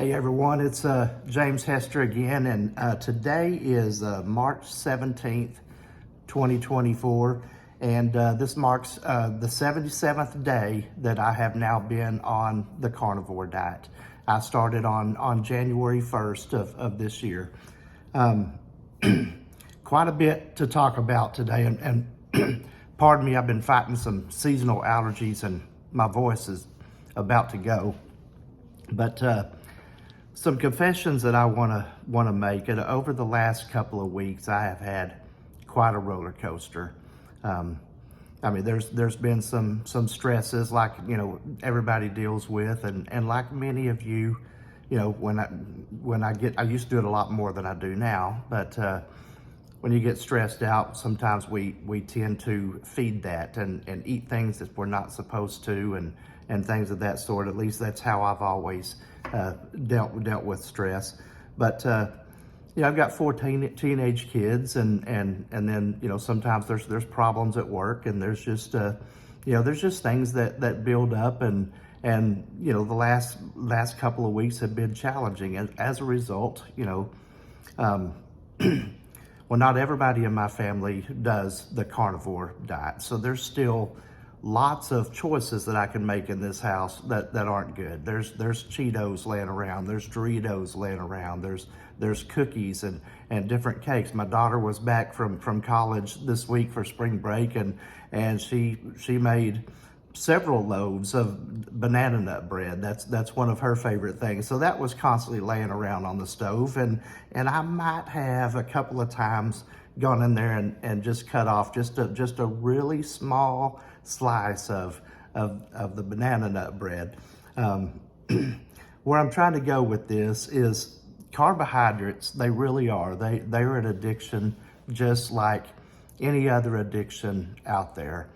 Hey everyone, it's James Hester again, and today is March 17th, 2024, and this marks the 77th day that I have now been on the carnivore diet. I started on January 1st of this year. Quite a bit to talk about today, and pardon me, I've been fighting some seasonal allergies and my voice is about to go, but some confessions that I want to make. And over the last couple of weeks, I have had quite a roller coaster. I mean, there's been some stresses like everybody deals with, and like many of you, when I used to do it a lot more than I do now, but when you get stressed out, sometimes we tend to feed that and eat things that we're not supposed to, and things of that sort. At least that's how I've always dealt with stress. But I've got 4 teenage kids, and then sometimes there's problems at work, and there's just things that build up, and the last couple of weeks have been challenging. And as a result, well, not everybody in my family does the carnivore diet, so there's still lots of choices that I can make in this house that aren't good. There's Cheetos laying around, there's Doritos laying around, there's cookies and different cakes. My daughter was back from college this week for spring break, and she made several loaves of banana nut bread. That's one of her favorite things. So that was constantly laying around on the stove, and I might have a couple of times gone in there and just cut off just a really small slice of the banana nut bread. Where I'm trying to go with this is carbohydrates. They really are. They're an addiction, just like any other addiction out there.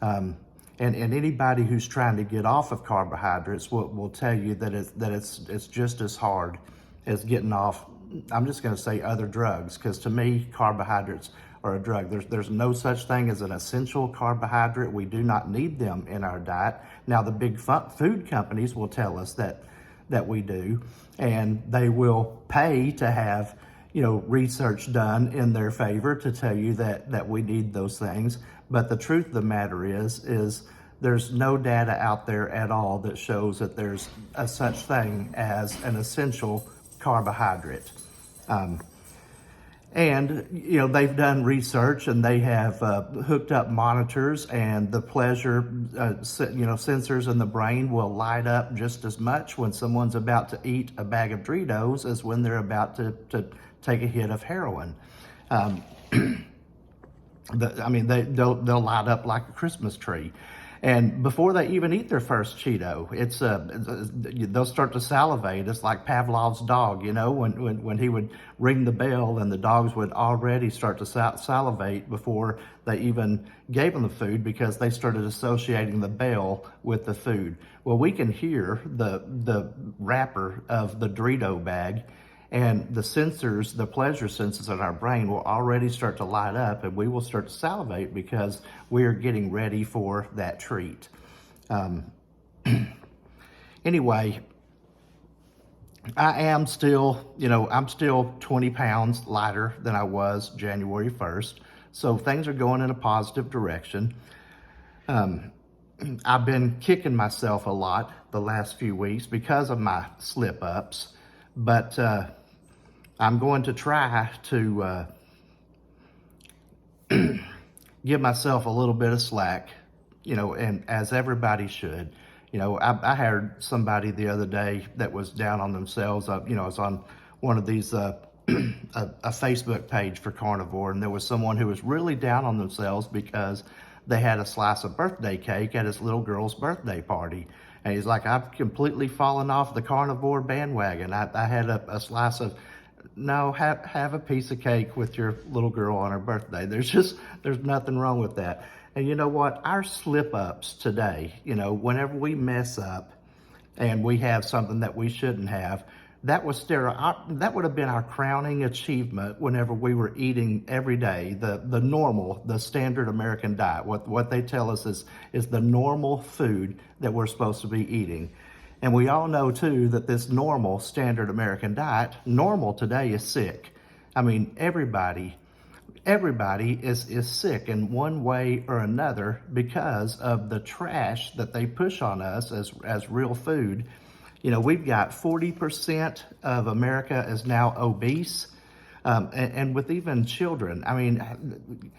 And anybody who's trying to get off of carbohydrates will tell you that it's just as hard as getting off, I'm just going to say, other drugs, because to me, carbohydrates are a drug. There's no such thing as an essential carbohydrate. We do not need them in our diet. Now, the big food companies will tell us that we do, and they will pay to have research done in their favor to tell you that we need those things. But the truth of the matter is there's no data out there at all that shows that there's a such thing as an essential carbohydrate. And they've done research, and they have hooked up monitors, and the pleasure sensors in the brain will light up just as much when someone's about to eat a bag of Doritos as when they're about to take a hit of heroin. They'll light up like a Christmas tree. And before they even eat their first Cheeto, they'll start to salivate. It's like Pavlov's dog, when he would ring the bell, and the dogs would already start to salivate before they even gave them the food, because they started associating the bell with the food. Well, we can hear the wrapper of the Dorito bag, and the sensors, the pleasure sensors in our brain will already start to light up, and we will start to salivate because we are getting ready for that treat. Anyway, I'm still 20 pounds lighter than I was January 1st. So things are going in a positive direction. I've been kicking myself a lot the last few weeks because of my slip-ups, but I'm going to try to give myself a little bit of slack, and as everybody should. I heard somebody the other day that was down on themselves. I was on one of these, a Facebook page for Carnivore, and there was someone who was really down on themselves because they had a slice of birthday cake at his little girl's birthday party. And he's like, I've completely fallen off the carnivore bandwagon. I had a slice of, no, have a piece of cake with your little girl on her birthday. There's nothing wrong with that. And you know what? Our slip-ups today, whenever we mess up and we have something that we shouldn't have, that would have been our crowning achievement whenever we were eating every day, the normal, the standard American diet. What they tell us is the normal food that we're supposed to be eating. And we all know too that this normal standard American diet, normal today is sick. I mean, everybody is sick in one way or another because of the trash that they push on us as real food. You know, we've got 40% of America is now obese, and with even children. I mean,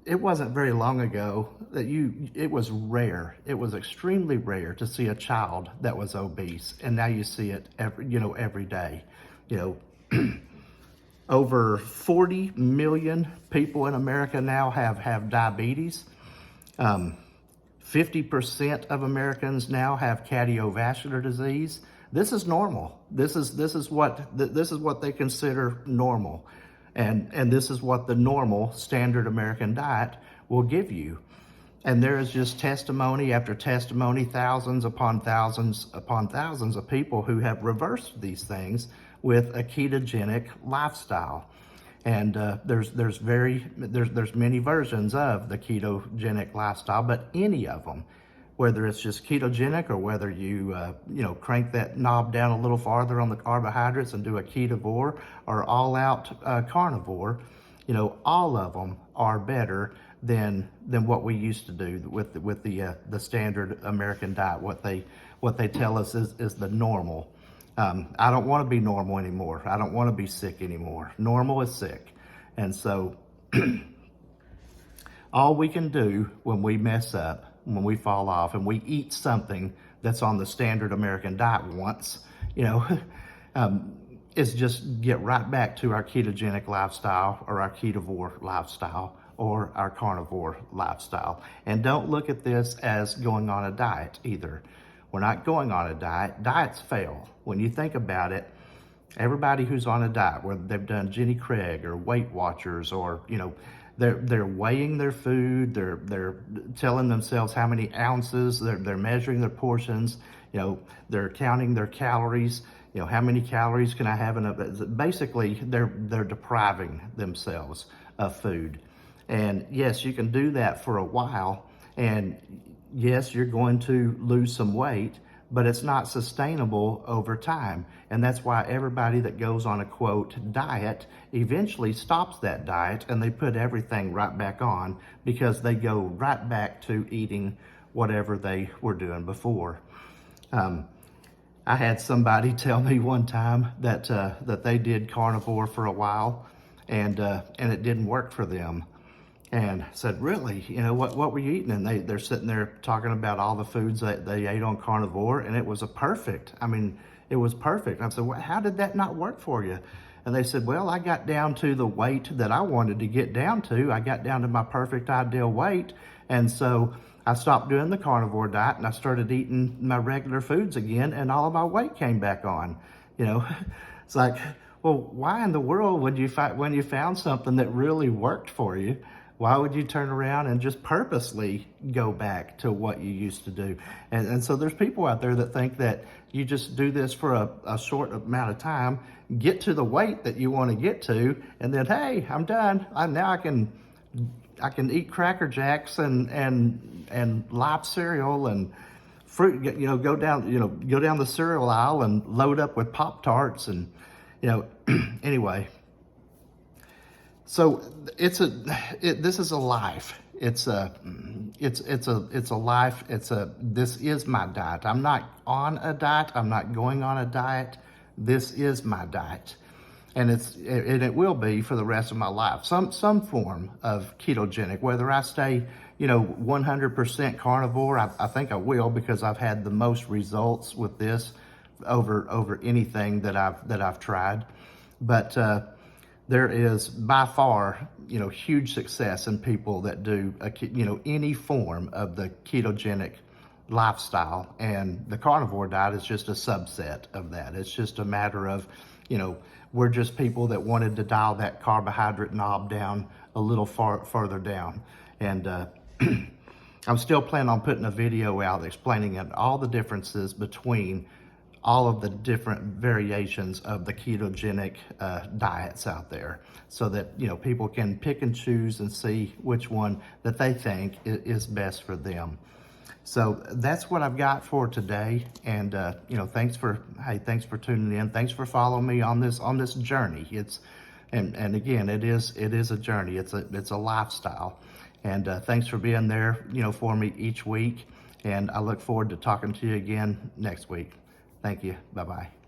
it wasn't very long ago that it was rare. It was extremely rare to see a child that was obese, and now you see it every day. You know, over 40 million people in America now have diabetes. 50% of Americans now have cardiovascular disease. This is normal. This is what they consider normal. And this is what the normal standard American diet will give you. And there is just testimony after testimony, thousands upon thousands upon thousands of people who have reversed these things with a ketogenic lifestyle. And there's many versions of the ketogenic lifestyle, but any of them, whether it's just ketogenic or whether you crank that knob down a little farther on the carbohydrates and do a ketovore or all out carnivore, all of them are better than what we used to do with the standard American diet. What they tell us is the normal. I don't want to be normal anymore. I don't want to be sick anymore. Normal is sick. And so all we can do when we mess up, when we fall off and we eat something that's on the standard American diet once, is just get right back to our ketogenic lifestyle or our ketovore lifestyle or our carnivore lifestyle. And don't look at this as going on a diet either. We're not going on a diet. Diets fail. When you think about it, everybody who's on a diet, whether they've done Jenny Craig or Weight Watchers or, they're weighing their food, they're telling themselves how many ounces, they're measuring their portions, they're counting their calories, how many calories can I have in a, basically they're depriving themselves of food. And yes, you can do that for a while, and yes, you're going to lose some weight, but it's not sustainable over time. And that's why everybody that goes on a quote diet eventually stops that diet and they put everything right back on because they go right back to eating whatever they were doing before. I had somebody tell me one time that they did carnivore for a while and it didn't work for them. And said, really, what were you eating? And they're sitting there talking about all the foods that they ate on carnivore, and it was it was perfect. I said, well, how did that not work for you? And they said, well, I got down to the weight that I wanted to get down to. I got down to my perfect ideal weight. And so I stopped doing the carnivore diet and I started eating my regular foods again, and all of my weight came back on. It's like, well, why in the world would you when you found something that really worked for you? Why would you turn around and just purposely go back to what you used to do? And so there's people out there that think that you just do this for a short amount of time, get to the weight that you want to get to, and then, hey, I'm done. Now I can eat Cracker Jacks and Life cereal and fruit. Go down the cereal aisle and load up with Pop-Tarts and anyway. So this is a life. It's a life. This is my diet. I'm not on a diet. I'm not going on a diet. This is my diet. And it will be for the rest of my life. Some form of ketogenic, whether I stay, 100% carnivore, I think I will, because I've had the most results with this over anything that I've tried. But, there is by far, huge success in people that do, any form of the ketogenic lifestyle. And the carnivore diet is just a subset of that. It's just a matter of, we're just people that wanted to dial that carbohydrate knob down a little further down. And I'm still planning on putting a video out explaining all the differences between all of the different variations of the ketogenic diets out there, so that people can pick and choose and see which one that they think is best for them. So that's what I've got for today. And you know, thanks for tuning in. Thanks for following me on this journey. And again, it is a journey. It's a lifestyle. And thanks for being there, you know, for me each week. And I look forward to talking to you again next week. Thank you. Bye-bye.